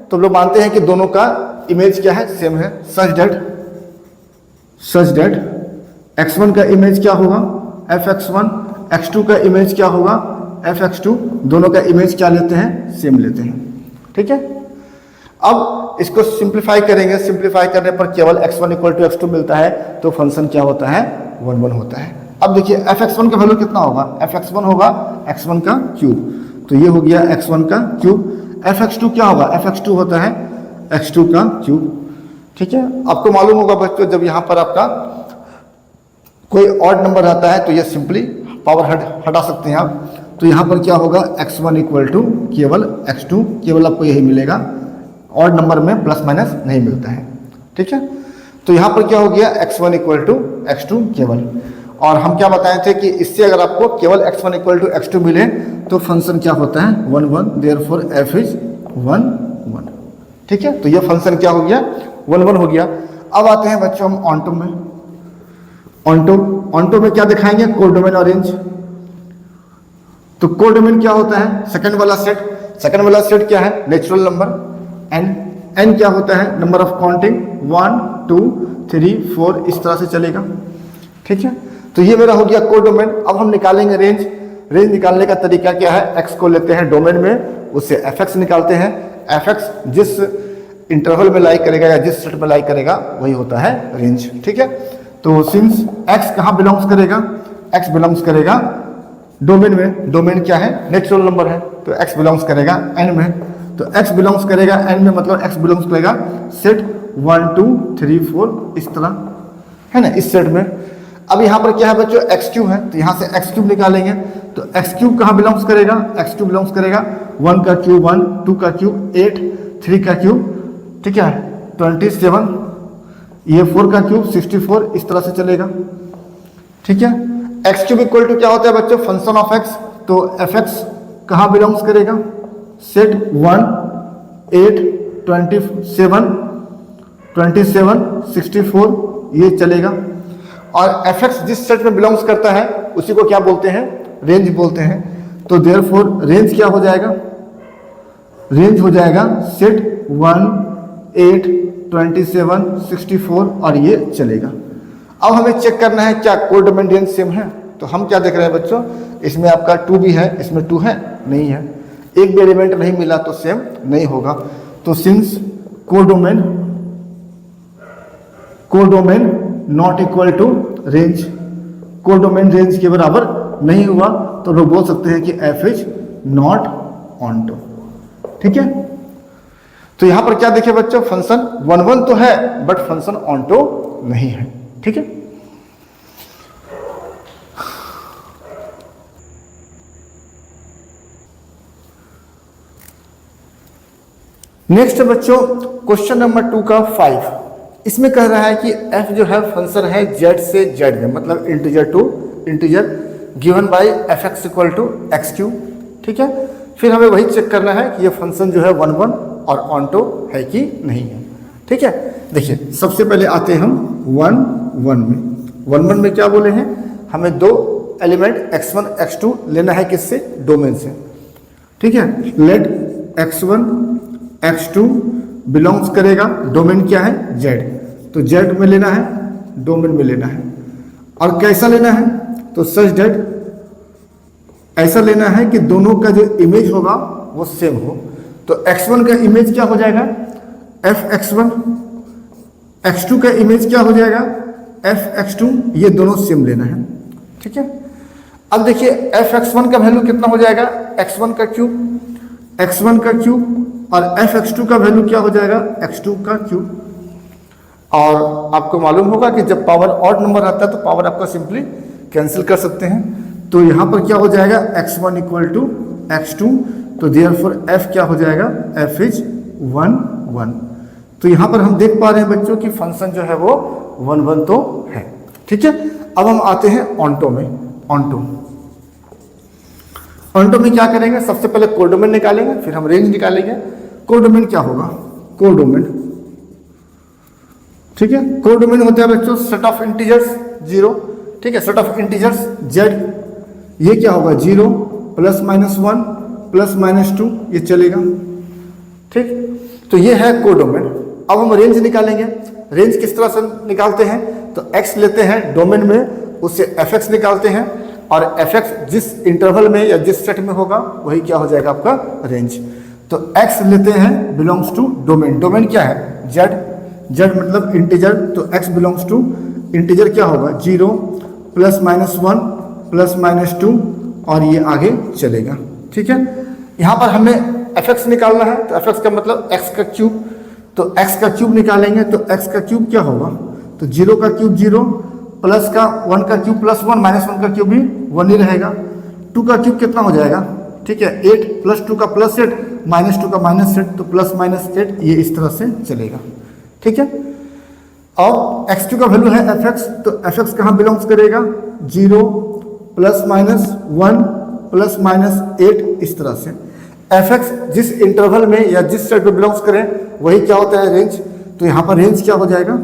तो लोग मानते हैं कि दोनों का इमेज क्या है, सेम है। सच डेट x1 का इमेज क्या होगा, fx1, x2 का इमेज क्या होगा, fx2। दोनों का इमेज क्या लेते हैं, सेम लेते हैं। ठीक है, अब इसको सिंप्लीफाई करेंगे। सिंप्लीफाई करने पर केवल x1 इक्वल टू x2 मिलता है, तो फंक्शन क्या होता है, 1 1 होता है। अब देखिए fx1 का वैल्यू कितना होगा, fx1 होगा x1 का क्यूब, तो ये हो गया x1 का क्यूब। fx2 क्या होगा, fx2 होता है x2 का क्यूब। ठीक है, आपको मालूम होगा बच्चों, जब यहाँ पर आपका कोई ऑड नंबर आता है तो ये सिंपली पावर हटा सकते हैं आप। तो यहाँ पर क्या होगा, x1 इक्वल टू केवल x2, केवल आपको यही मिलेगा। ऑड नंबर में प्लस माइनस नहीं मिलता है। ठीक है, तो यहाँ पर क्या हो गया, x1 इक्वल टू x2 केवल। और हम क्या बताए थे कि इससे अगर आपको केवल x1 इक्वल टू x2 मिले तो फंक्शन क्या होता है, 1 1, देयरफॉर f इज 1 1। ठीक है, तो ये फंक्शन क्या हो गया, 1 1 हो गया। अब आते हैं बच्चों हम ऑनटो में। ऑनटो में क्या दिखाएंगे, कोडोमेन और रेंज। तो कोडोमेन क्या होता है, सेकंड वाला सेट। सेकंड वाला सेट क्या है, नेचुरल नंबर एन क्या होता है, नंबर ऑफ काउंटिंग 1 2 3 4, इस तरह से चलेगा। ठीक है, तो ये मेरा हो गया कोडोमेन। अब हम निकालेंगे रेंज। रेंज निकालने का तरीका क्या है, x को लेते हैं डोमेन में, उससे fx निकालते हैं। fx जिस इंटरवल में लाई करेगा या जिस सेट में लाई करेगा वही होता है रेंज। ठीक है, तो सिंस x कहाँ बिलोंग्स करेगा, x बिलोंग्स करेगा डोमेन में। डोमेन क्या है, नेचुरल नंबर है, तो x बिलोंग्स करेगा n में। तो x बिलोंग्स करेगा n में, मतलब x बिलोंग्स करेगा सेट 1 2 3 4, इस तरह है ना, इस सेट में। अब यहाँ पर क्या है बच्चों, एक्स क्यूब है, तो यहाँ से एक्स क्यूब निकालेंगे। तो एक्स क्यूब कहाँ बिलोंग्स करेगा, एक्स क्यूब बिलोंग्स करेगा 1 का क्यूब 1, 2 का क्यूब 8, 3 का क्यूब, ठीक है 27, ये 4 का क्यूब 64, इस तरह से चलेगा। ठीक है, एक्स क्यूब इक्वल टू क्या होता है बच्चों, फंक्शन ऑफ एक्स। तो एफ एक्स कहाँ बिलोंग्स करेगा, सेट 1 8 27 64, ये चलेगा। और एफ एक्स जिस सेट में बिलोंग्स करता है उसी को क्या बोलते हैं, रेंज बोलते हैं। तो देयरफॉर रेंज क्या हो जाएगा, रेंज हो जाएगा सेट 1 8 27 64, और ये चलेगा। अब हमें चेक करना है क्या कोडोमेन रेंज सेम है। तो हम क्या देख रहे हैं बच्चों, इसमें आपका 2 भी है, इसमें 2 है, नहीं है, एक भी एलिमेंट नहीं मिला तो सेम नहीं होगा। तो since codomain not equal to range, codomain range के बराबर नहीं हुआ, तो लोग बोल सकते हैं कि एफ इज नॉट ऑनटो। ठीक है, तो यहां पर क्या देखे बच्चों, फंक्शन 1 1 तो है बट फंक्शन ऑनटो नहीं है। ठीक है, नेक्स्ट बच्चों क्वेश्चन नंबर 2 का 5। इसमें कह रहा है कि f जो है फंक्शन है z से z में, मतलब integer to integer, given by f x equal to x cube. ठीक है, फिर हमें वही चेक करना है कि ये फंक्शन जो है 1 1 और ऑनटो है कि नहीं है। ठीक है, देखिए सबसे पहले आते हैं हम 1 1 में। 1 1 में क्या बोले हैं, हमें 2 एलिमेंट x1 x2 लेना है, किससे, डोमेन से। ठीक है, लेट x1 x2 बिलोंग्स करेगा, डोमेन क्या है z, तो z में लेना है, डोमेन में लेना है। और कैसा लेना है, तो सच दैट ऐसा लेना है कि दोनों का जो इमेज होगा वो सेम हो। तो x1 का इमेज क्या हो जाएगा, f(x1), x2 का इमेज क्या हो जाएगा, f(x2), ये दोनों सेम लेना है। ठीक है, अब देखिए f(x1) का वैल्यू कितना हो जाएगा, x1 का क्यूब, और f(x2) का वैल्यू क्या हो जाएगा, x2 का क्यूब। और आपको मालूम होगा कि जब पावर ऑड नंबर आता है तो पावर आपका सिंपली कैंसिल कर सकते हैं। तो यहाँ पर क्या हो जाएगा, x1 = x2, तो देयरफॉर f क्या हो जाएगा, f इज 1 1। तो यहाँ पर हम देख पा रहे हैं बच्चों कि फंक्शन जो है वो 1 1 तो है। ठीक है, अब हम आते हैं ऑन्टो में। ऑन्टो में क्या करेंगे, सबसे पहले कोडोमेन निकालेंगे, फिर हम रेंज निकालेंगे। कोडोमेन क्या होगा, कोडोमेन, ठीक है, कोडोमेन होता है बच्चों सेट ऑफ इंटीजर्स 0, ठीक है, सेट ऑफ इंटीजर्स z, ये क्या होगा 0 ±1 ±2, ये चलेगा। ठीक, तो ये है कोडोमेन। अब हम रेंज निकालेंगे। रेंज किस तरह से निकालते हैं, तो x लेते हैं डोमेन में, उससे fx निकालते हैं, और fx जिस इंटरवल में या जिस सेट में होगा वही क्या हो जाएगा आपका रेंज। तो x लेते हैं बिलोंग्स टू डोमेन, डोमेन क्या है z मतलब इंटीजर, तो x बिलोंग्स टू इंटीजर क्या होगा 0 ±1 ±2, और ये आगे चलेगा। ठीक है, यहाँ पर हमें fx निकालना है, तो fx का मतलब x का क्यूब, तो x का क्यूब निकालेंगे, तो x का क्यूब क्या होगा, तो 0 का क्यूब 0, प्लस का 1 का क्यूब +1, -1 का क्यूब भी 1 ही रहेगा। 2 का क्यूब कितना हो जाएगा, ठीक है 8, +2 का +8, -2 का -8, तो +-8, ये इस तरह से चलेगा। ठीक है, और x2 का वैल्यू है fx, तो fx कहाँ बिलोंग्स करेगा 0 ±1 ±8, इस तरह से fx जिस इंटरवल में या जिस सेट में बिलोंग्स करें वही क्या होता है रेंज। तो यहाँ पर रेंज क्या हो जाएगा,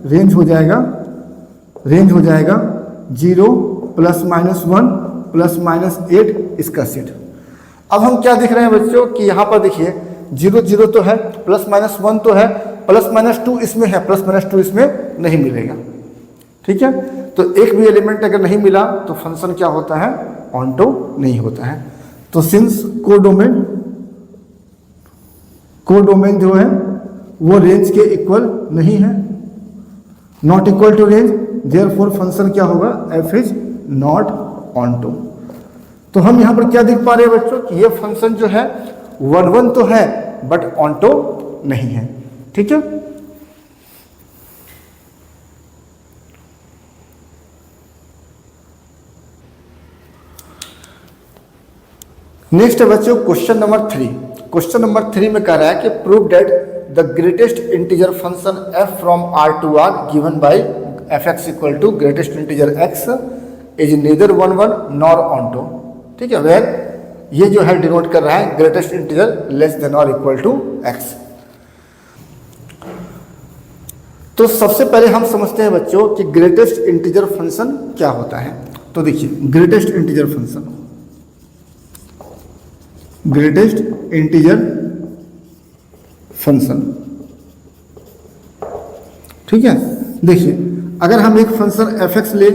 रेंज हो जाएगा 0 ±1 ±8, इसका सेट। अब हम क्या देख रहे हैं बच्चों कि यहाँ पर देखिए 0 0 तो है, +-1 तो है, +-2 इसमें है, +-2 इसमें नहीं मिलेगा। ठीक है, तो एक भी एलिमेंट अगर नहीं मिला तो फंक्शन क्या होता है, ऑन्टो नहीं होता है। तो सिंस कोडोमेन जो है वो रेंज के इक्वल नहीं है, not equal to range, therefore function क्या होगा, f इज नॉट ऑन्टो। तो हम यहाँ पर क्या देख पा रहे हैं बच्चों कि ये फंक्शन जो है 1 1 तो है बट ऑन्टो नहीं है। ठीक है, नेक्स्ट है बच्चों क्वेश्चन नंबर 3। क्वेश्चन नंबर 3 में कह रहा है कि prove that the greatest integer function f from r to r given by fx equal to greatest integer x is neither 1 1 nor onto. ठीक है, वेयर ये जो है डिनोट कर रहा है ग्रेटेस्ट इंटीजर लेस देन और इक्वल टू x। तो सबसे पहले हम समझते हैं बच्चों कि ग्रेटेस्ट इंटीजर फंक्शन क्या होता है। तो देखिए ग्रेटेस्ट इंटीजर फंक्शन, ठीक है, देखिए अगर हम एक फंक्शन fx ले,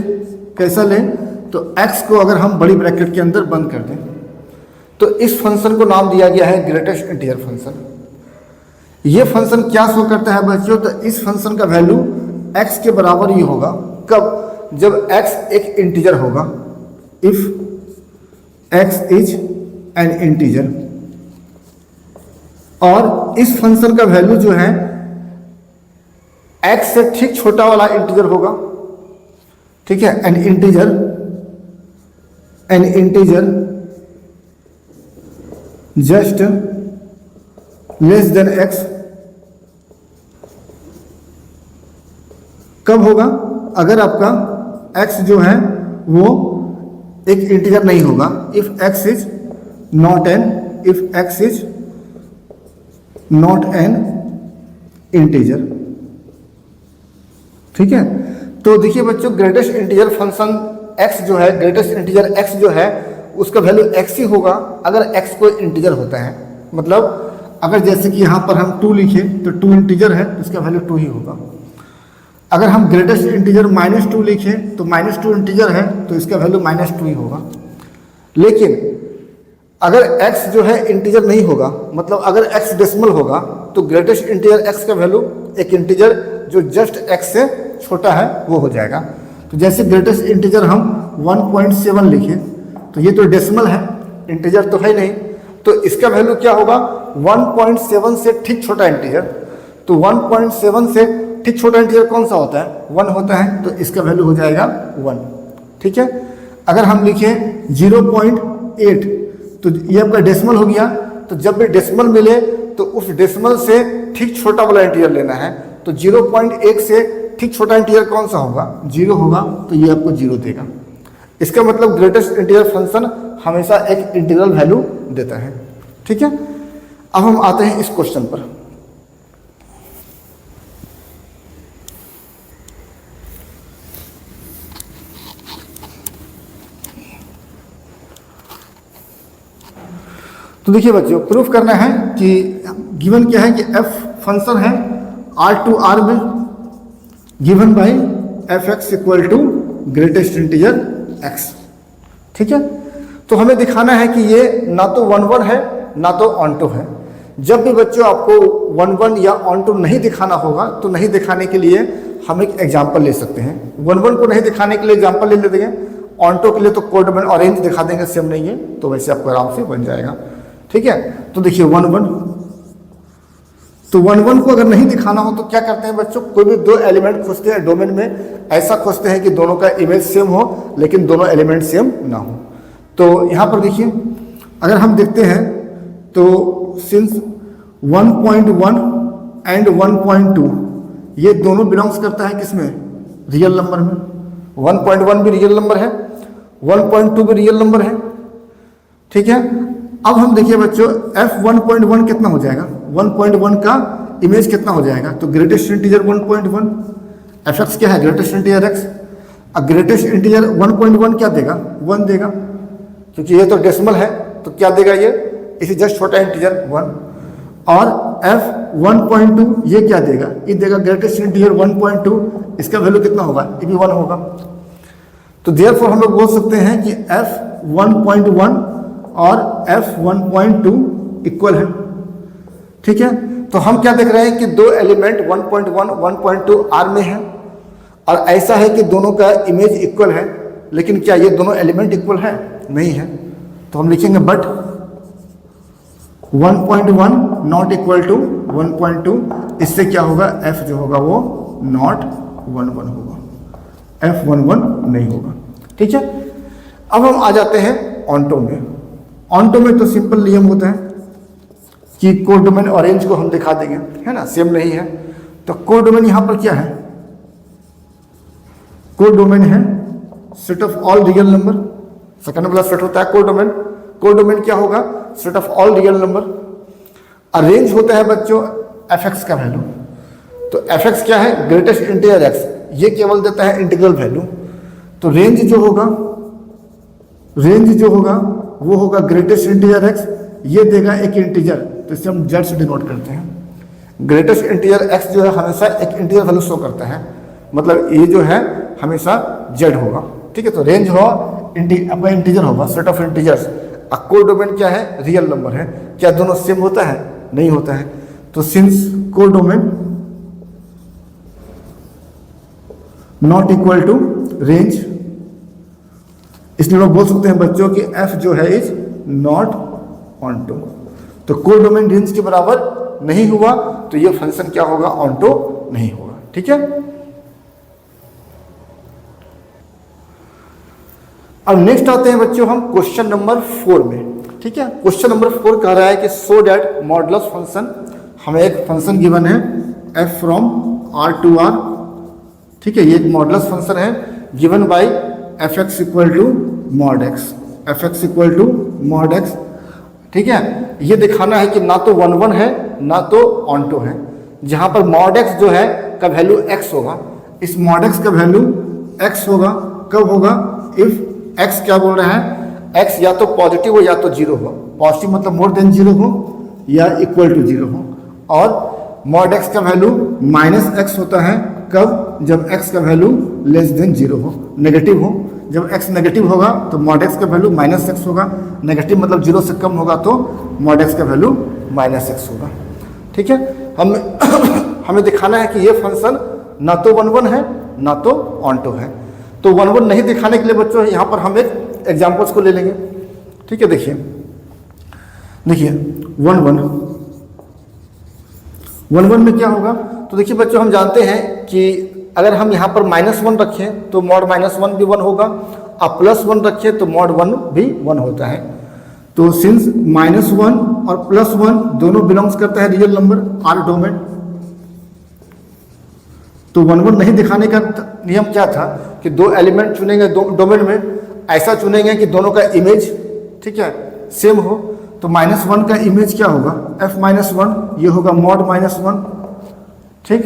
कैसा लें, तो x को अगर हम बड़ी ब्रैकेट के अंदर बंद कर दें तो इस फंक्शन को नाम दिया गया है ग्रेटेस्ट इंटीजर फंक्शन। ये फंक्शन क्या शो करता है बच्चों, तो इस फंक्शन का वैल्यू x के बराबर ही होगा। कब, जब x एक इंटीजर होगा, if x is an integer, और इस फंक्शन का वैल्यू जो है x से ठीक छोटा वाला इंटीजर होगा। ठीक है, N integer just less than x कब होगा, अगर आपका x जो है वो एक इंटीजर नहीं होगा, if x is not an integer. ठीक है, तो देखिए बच्चों ग्रेटेस्ट इंटीजर फंक्शन x जो है, ग्रेटेस्ट इंटीजर x जो है उसका वैल्यू x ही होगा अगर x कोई इंटीजर होता है। मतलब अगर जैसे कि यहाँ पर हम 2 लिखें तो 2 इंटीजर है, इसका वैल्यू 2 ही होगा। अगर हम ग्रेटेस्ट इंटीजर -2 लिखें तो -2 इंटीजर है तो इसका वैल्यू -2 ही होगा। लेकिन अगर x जो है इंटीजर नहीं होगा, मतलब अगर x डेसिमल होगा, तो ग्रेटेस्ट इंटीजर x का वैल्यू एक इंटीजर जो जस्ट x से छोटा है वो हो जाएगा। तो जैसे ग्रेटेस्ट इंटीजर हम 1.7 लिखे, तो ये तो डेसिमल है, इंटीजर तो है नहीं, तो इसका वैल्यू क्या होगा 1.7 से ठीक छोटा इंटीजर। तो 1.7 से ठीक छोटा इंटीजर कौन सा होता है, 1 होता है, तो इसका वैल्यू हो जाएगा 1। ठीक है, अगर हम लिखें 0.8, तो ये आपका डेसिमल हो गया। तो जब भी डेसिमल मिले तो उस डेसिमल से ठीक छोटा वाला इंटीजर लेना है। तो 0.1 से ठीक छोटा इंटीजर कौन सा होगा, 0 होगा, तो ये आपको 0 देगा। इसका मतलब ग्रेटेस्ट इंटीजर फंक्शन हमेशा एक इंटीग्रल वैल्यू देता है। ठीक है, अब हम आते हैं इस क्वेश्चन पर। तो देखिए बच्चों, प्रूफ करना है कि गिवन क्या है कि f फंक्शन है R में given by fx equal to greatest integer x। ठीक है, तो हमें दिखाना है कि ये ना तो 1 है ना तो ऑन टू है। जब भी बच्चों आपको 1 या ऑन टू नहीं दिखाना होगा, तो नहीं दिखाने के लिए हम एक एग्जाम्पल ले सकते हैं। 1 को नहीं दिखाने के लिए एग्जाम्पल ले लेते हैं, ऑन टू के लिए तो कोड डोमेन ऑरेंज दिखा देंगे, सेम नहीं है, तो वैसे आपको आराम से बन जाएगा। ठीक है, तो देखिए 1 तो 1 को अगर नहीं दिखाना हो तो क्या करते हैं बच्चों, कोई भी दो एलिमेंट खोजते हैं डोमेन में, ऐसा खोजते हैं कि दोनों का इमेज सेम हो लेकिन दोनों एलिमेंट सेम ना हो। तो यहाँ पर देखिए, अगर हम देखते हैं तो सिंस 1.1 एंड 1.2 ये दोनों बिलोंग्स करता है किसमें, रियल नंबर में। 1.1 भी रियल नंबर है, 1.2 भी रियल नंबर है। ठीक है, अब हम देखिए बच्चों f1.1 कितना हो जाएगा, 1.1 का इमेज कितना हो जाएगा, तो ग्रेटेस्ट इंटीजर 1.1, fx क्या है ग्रेटेस्ट इंटीजर x। अब ग्रेटेस्ट इंटीजर 1.1 क्या देगा, 1 देगा, क्योंकि ये तो डेसिमल है, तो क्या देगा ये, इसी जस्ट छोटा इंटीजर 1। और f1.2 ये क्या देगा, ये देगा ग्रेटेस्ट इंटीजर 1.2, इसका वैल्यू कितना होगा, ये भी 1 होगा। तो देयरफॉर हम लोग बोल सकते हैं कि f1.1 और f1.2 इक्वल है। ठीक है, तो हम क्या देख रहे हैं कि दो एलिमेंट 1.1 1.2 आर में है, और ऐसा है कि दोनों का इमेज इक्वल है, लेकिन क्या ये दोनों एलिमेंट इक्वल है, नहीं है। तो हम लिखेंगे बट 1.1 नॉट इक्वल टू 1.2, इससे क्या होगा, f जो होगा वो नॉट 1 होगा, f11 नहीं होगा। ठीक है, अब हम आ जाते हैं ऑन्टो में। ऑन्टो में तो सिंपल नियम होता है कि कोड डोमेन ऑरेंज को हम दिखा देंगे, है ना, सेम नहीं है। तो कोड डोमेन यहां पर क्या है, कोड डोमेन है set of all real number, second वाला सेट होता है कोड डोमेन। कोड डोमेन क्या होगा, set of all real number. Arrange होता है बच्चों fx का वैल्यू, तो fx क्या है ग्रेटेस्ट इंटीजर x, ये केवल देता है इंटीग्रल वैल्यू। तो रेंज जो होगा वो होगा ग्रेटेस्ट इंटीजर x, ये देगा एक इंटीजर, तो इसे हम z से डिनोट करते हैं। ग्रेटेस्ट इंटीजर x जो है हमेशा एक इंटीजर वैल्यू शो करता है, मतलब ये जो है हमेशा z होगा। ठीक है, तो रेंज हो अपना इंटीजर होगा, set of integers. Code domain क्या है, रियल नंबर है। क्या दोनों सेम होता है, नहीं होता है। तो since codomain not equal to range, इसलिए लोग बोल सकते हैं बच्चों कि f जो है इज नॉट ऑन टू। तो कोड डोमेन रेंज के बराबर नहीं हुआ, तो ये फंक्शन क्या होगा, ऑन टू नहीं होगा। ठीक है, अब नेक्स्ट आते हैं बच्चों हम क्वेश्चन नंबर 4 में। ठीक है, क्वेश्चन नंबर 4 कह रहा है कि सो डैट मॉडुलस फंक्शन, हमें एक फंक्शन गिवन है f from r to r। ठीक है, ये एक मॉडुलस फंक्शन है given by fx equal to mod x, fx equal to mod x। ठीक है, ये दिखाना है कि ना तो 1 है ना तो ऑन टू है। जहां पर मॉड x जो है का वैल्यू x होगा, इस मॉड x का वैल्यू x होगा। कब होगा, इफ x क्या बोल रहा है, x या तो पॉजिटिव हो या तो 0 हो। पॉजिटिव मतलब मोर देन 0 हो या इक्वल टू 0 हो। और मॉड x का वैल्यू -x होता है, कब, जब x का वैल्यू लेस देन 0 हो, नेगेटिव हो। जब x नेगेटिव होगा तो मॉड x का वैल्यू माइनस एक्स होगा, नेगेटिव मतलब 0 से कम होगा तो मॉड x का वैल्यू माइनस एक्स होगा। ठीक है, हमें दिखाना है कि ये फंक्शन ना तो 1 1 है ना तो ऑनटो है। तो 1 1 नहीं दिखाने के लिए बच्चों यहाँ पर हम एक एग्जाम्पल्स को ले लेंगे। ठीक है, देखिए 1 1 में क्या होगा, तो देखिए बच्चों हम जानते हैं कि अगर हम यहाँ पर -1 रखें तो मॉड -1 भी 1 होगा, और +1 रखें तो मॉड 1 भी 1 होता है। तो सिंस -1 और +1 दोनों बिलोंग्स करता है रियल नंबर आर डोमेन, तो 1 1 नहीं दिखाने का नियम क्या था कि दो एलिमेंट चुनेंगे डोमेन में, ऐसा चुनेंगे कि दोनों का इमेज ठीक है सेम हो। तो -1 का इमेज क्या होगा, f-1, ये होगा मॉड -1। ठीक,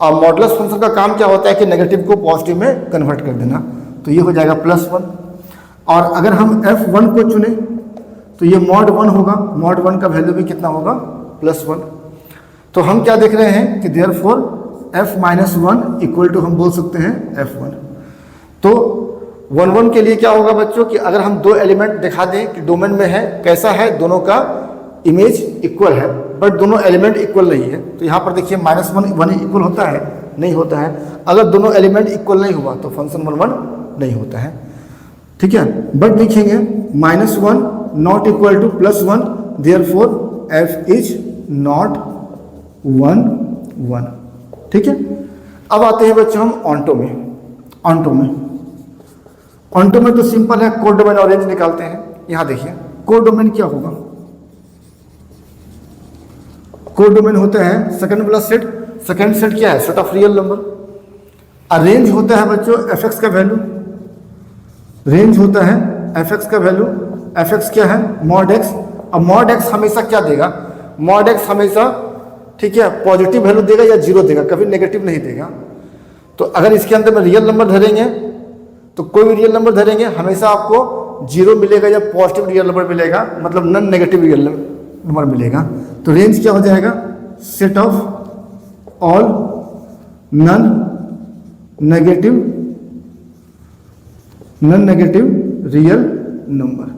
और मॉडुलस फंक्शन का काम क्या होता है कि नेगेटिव को पॉजिटिव में कन्वर्ट कर देना, तो ये हो जाएगा +1। और अगर हम f1 को चुने तो ये मॉड 1 होगा, मॉड 1 का वैल्यू भी कितना होगा +1। तो हम क्या देख रहे हैं कि देयरफॉर f-1 इक्वल टू हम बोल सकते हैं f1। तो 1 1 के लिए क्या होगा बच्चों कि अगर हम दो एलिमेंट दिखा दें कि डोमेन में है, कैसा है, दोनों का इमेज इक्वल है बट दोनों एलिमेंट इक्वल नहीं है, तो यहाँ पर देखिए -1 1 इक्वल होता है, नहीं होता है। अगर दोनों एलिमेंट इक्वल नहीं हुआ तो फंक्शन 1 1 नहीं होता है। ठीक है, बट लिखेंगे -1 not equal to +1, therefore f is not 1 1। ठीक है, अब आते हैं बच्चों हम ऑनटो में। ऑनटो में तो सिंपल है, कोड डोमेन और रेंज निकालते हैं। यहां देखिए कोड डोमेन क्या होगा, कोड डोमेन होता है second plus set. Second set क्या है, सेट ऑफ रियल नंबर। और रेंज होता है बच्चों fx का वैल्यू, रेंज होता है fx का वैल्यू। fx क्या है, मॉड x। अब मॉड x हमेशा क्या देगा, मॉड x हमेशा ठीक है पॉजिटिव वैल्यू देगा या 0 देगा, कभी नेगेटिव नहीं देगा। तो अगर इसके अंदर में रियल नंबर धरेंगे तो कोई भी रियल नंबर धरेंगे हमेशा आपको 0 मिलेगा या पॉजिटिव रियल नंबर मिलेगा, मतलब नॉन नेगेटिव रियल नंबर मिलेगा। तो रेंज क्या हो जाएगा, set of all non negative real number.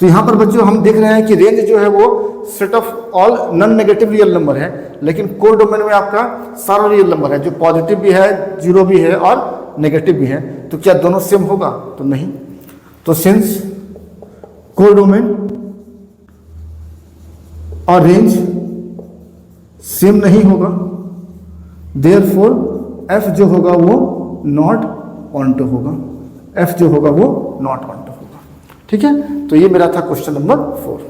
तो यहाँ पर बच्चों हम देख रहे हैं कि रेंज जो है वो set of all non negative real number है, लेकिन कोर डोमेन में आपका सारा रियल नंबर है, जो पॉजिटिव भी है, 0 भी है और नेगेटिव भी है। तो क्या दोनों सेम होगा, तो नहीं। तो सिंस कोर डोमेन और रेंज सेम नहीं होगा, देयरफॉर f जो होगा वो नॉट ऑनटो होगा, f जो होगा वो नॉट ऑनटो होगा। ठीक है, तो ये मेरा था क्वेश्चन नंबर 4।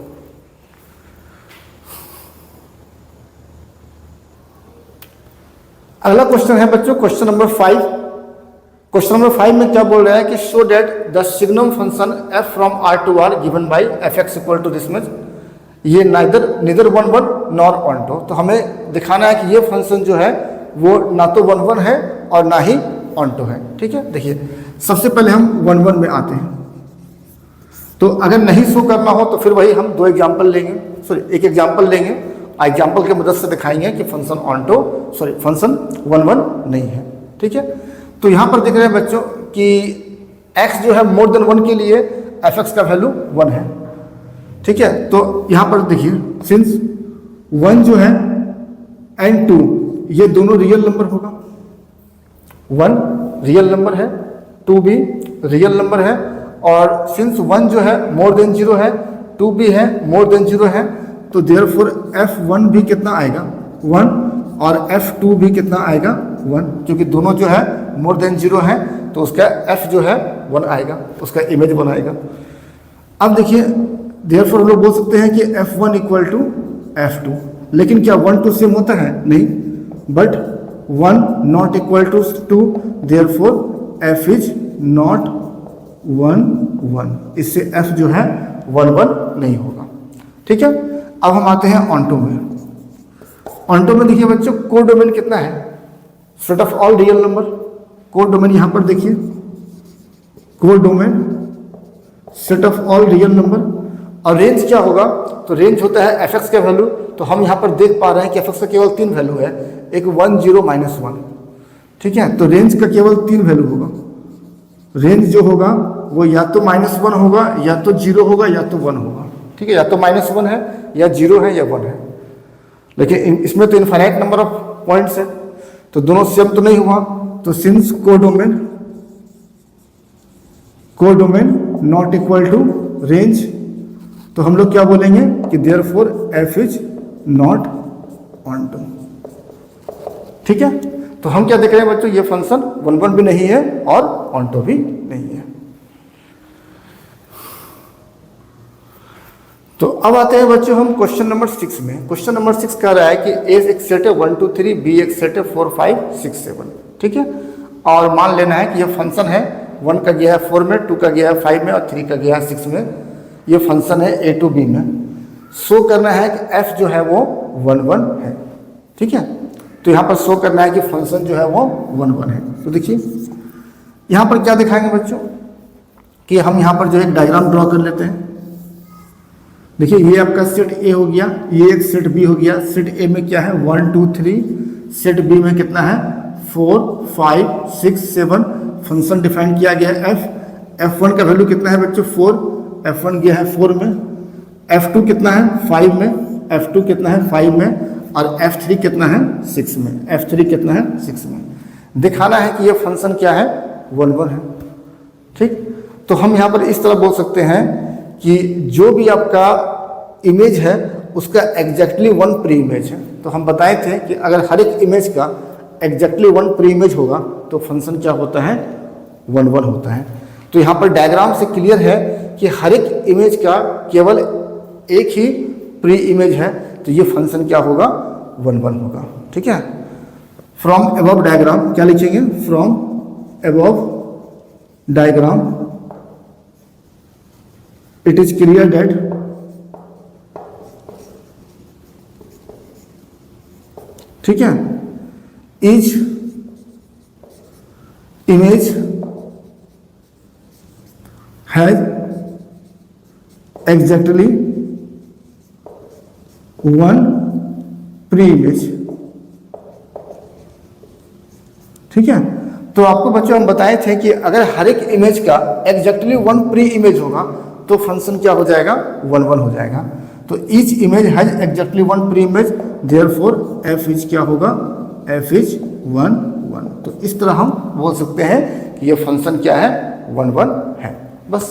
अगला क्वेश्चन है बच्चों क्वेश्चन नंबर 5। क्वेश्चन नंबर 5 में क्या बोल रहा है कि show that the signum function f from r to r given by fx equal to this much, ये नीदर 1 1 नॉर ऑनटो। तो हमें दिखाना है कि ये फंक्शन जो है वो ना तो 1 1 है और ना ही ऑनटो है। ठीक है, देखिए सबसे पहले हम 1 1 में आते हैं। तो अगर नहीं शो करना हो तो फिर वही हम दो एग्जाम्पल लेंगे, एक एग्जाम्पल लेंगे, एग्जाम्पल की मदद से दिखाएंगे कि फंक्शन 1 1 नहीं है। ठीक है, तो यहाँ पर देख रहे हैं बच्चों कि x जो है मोर देन 1 के लिए fx का वैल्यू 1 है। ठीक है, तो यहाँ पर देखिए सिंस 1 जो है एंड 2 ये दोनों रियल नंबर होगा, 1 रियल नंबर है, 2 भी रियल नंबर है, और सिंस 1 जो है मोर देन 0 है, 2 भी है मोर देन 0 है, तो देयरफॉर f1 भी कितना आएगा 1 और f2 भी कितना आएगा 1, क्योंकि दोनों जो है मोर देन 0 है तो उसका f जो है 1 आएगा, उसका इमेज 1 आएगा। अब देखिए देयरफॉर हम लोग बोल सकते हैं कि f1 इक्वल टू f2, लेकिन क्या 1 2 सेम होता है, नहीं, but 1 not equal to 2, therefore f is not 1 1, इससे f जो है 1 1 नहीं होगा। ठीक है, अब हम आते हैं ऑनटो में। ऑनटो में देखिए बच्चों कोर डोमेन कितना है, set of all real number. Core domain यहां पर देखिए, core domain set of all real number. और रेंज क्या होगा, तो रेंज होता है fx का वैल्यू। तो हम यहां पर देख पा रहे हैं कि fx का केवल 3 वैल्यू है, एक 1 0 -1। ठीक है, तो रेंज का केवल 3 वैल्यू होगा, रेंज जो होगा वो या तो -1 होगा, या तो 0 होगा, या तो 1 होगा। ठीक है, या तो -1 है, या 0 है, या 1 है। लेकिन इसमें तो इनफाइनाइट नंबर ऑफ पॉइंट्स है, तो दोनों सेम तो नहीं हुआ। तो since codomain not equal to range, तो हम लोग क्या बोलेंगे कि therefore f is not onto. ठीक है, तो हम क्या देख रहे हैं बच्चों, ये फंक्शन 1 1 भी नहीं है और ऑन टू भी नहीं है। तो अब आते हैं बच्चों हम क्वेश्चन नंबर 6 में। क्वेश्चन नंबर 6 कह रहा है कि ए एक सेट है 1 2 3, बी एक सेट है 4 5 6 7। ठीक है, और मान लेना है कि यह फंक्शन है 1 का गया है 4 में, 2 का गया है 5 में और 3 का गया है 6 में। ये फंक्शन है ए टू बी में। शो करना है कि एफ जो है वो 1 1 है। ठीक है, तो यहाँ पर शो करना है कि फंक्शन जो है वो 1 1 है। तो देखिए यहाँ पर क्या दिखाएंगे बच्चों कि हम यहाँ पर जो एक डायग्राम ड्रॉ कर लेते हैं। देखिए ये आपका सेट ए हो गया, ये एक सेट बी हो गया। सेट ए में क्या है 1 2 3, सेट बी में कितना है 4 5 6 7। फंक्शन डिफाइन किया गया है f1 का वैल्यू कितना है बच्चों 4, f1 गया है 4 में, f2 कितना है 5 में, f2 कितना है 5 में, और f3 कितना है 6 में, f3 कितना है 6 में। दिखाना है कि ये फंक्शन क्या है 1 1 है। ठीक, तो हम यहाँ पर इस तरह बोल सकते हैं कि जो भी आपका इमेज है उसका एग्जैक्टली 1 प्री इमेज है। तो हम बताए थे कि अगर हर एक इमेज का एग्जैक्टली 1 प्री इमेज होगा तो फंक्शन क्या होता है 1 1 होता है। तो यहाँ पर डायग्राम से क्लियर है कि हर एक इमेज का केवल एक ही प्री इमेज है, तो ये फंक्शन क्या होगा 1 1 होगा। ठीक है, फ्रॉम अबव डायग्राम क्या लिखेंगे, from above diagram it is clear that ठीक है each image has exactly 1 pre-image। ठीक है, तो आपको बच्चों हम बताए थे कि अगर हर एक इमेज का एग्जैक्टली 1 प्री इमेज होगा तो फंक्शन क्या हो जाएगा 1 1 हो जाएगा। तो each image has exactly 1 pre image, therefore F is क्या होगा, एफ इज 1 1। तो इस तरह हम बोल सकते हैं कि ये फंक्शन क्या है 1 1 है। बस